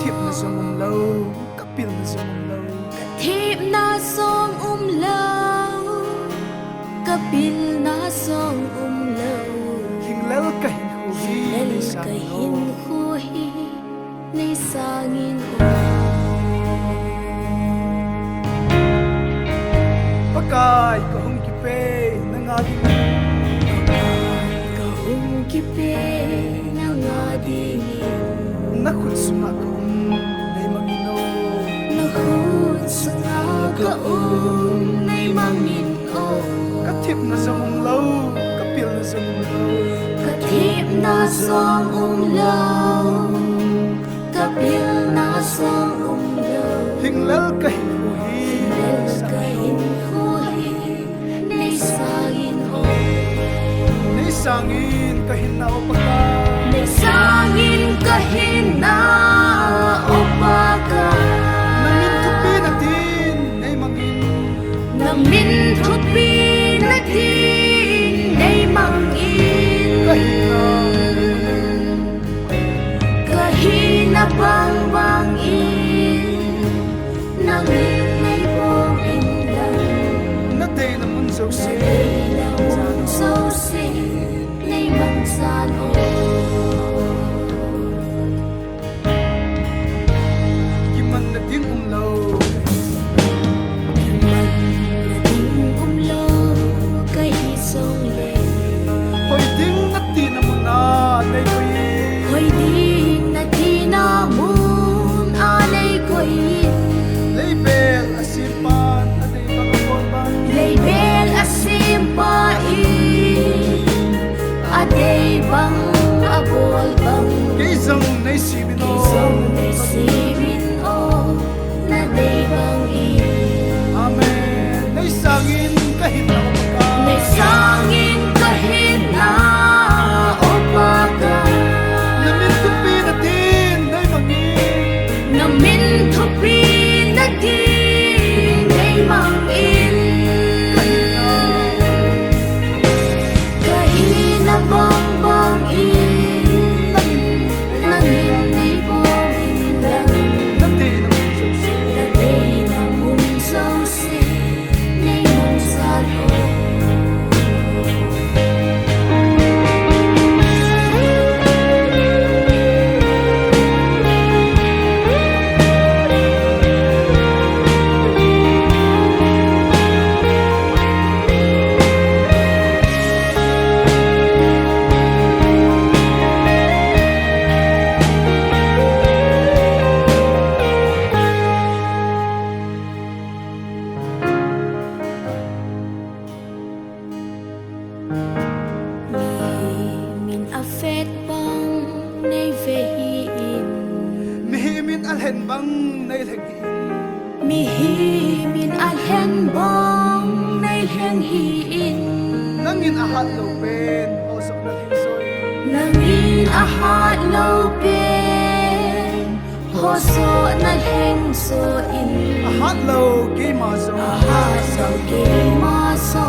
thiệp na sông lâu các pil na sông lâu thiệp na song lâu ka pil na song lâu hình lel ka hin hu hi lel ni ka sang hin no khu hi nay sangin pakai ka hung ki pe na nga di ka hung ki pe na nga di na khut suma ka nay magino na khut suma ka nay mangin ka thiệp na sông lâu các pil na sông lâu ka thiệp na song lâu ka pil na song lâu hình lel ka hin hu hi lel ni sang ka hin khu hi nay sangin ni sangin ka hin na opaka nay sangin ka hin na opaka namin tupi na din nay mangin na min thupi na din nay mangin kahina bang bangin nang nay bong inlang na day na mun so si na mun so si nay mang san giman na din umlaw man na ding umlo kay isong le hoy ding na din na mun na day ko hoy ding na tinamun alay ko'y label asipan na day pagkakorban label asimpain aday bang abol bang kaisang na isipin o isang naisipin o na day bang amen na isangin kahit na umaka may sangin kahit na upaga namin tupi na din day mangin na mintupi na din ay mangin kahina bang bangin nangin di buming lang na day na mun so si na day na munsaw si nay munsalo min afet bang nay vehiin mihimin alhen bang na ilhagin mihimin alhen bang nay henghiin nangin ahat lopen osok na hinsoy nangin ahat lopen hoso na hengsoin ahat lo kay maso ahat sa maso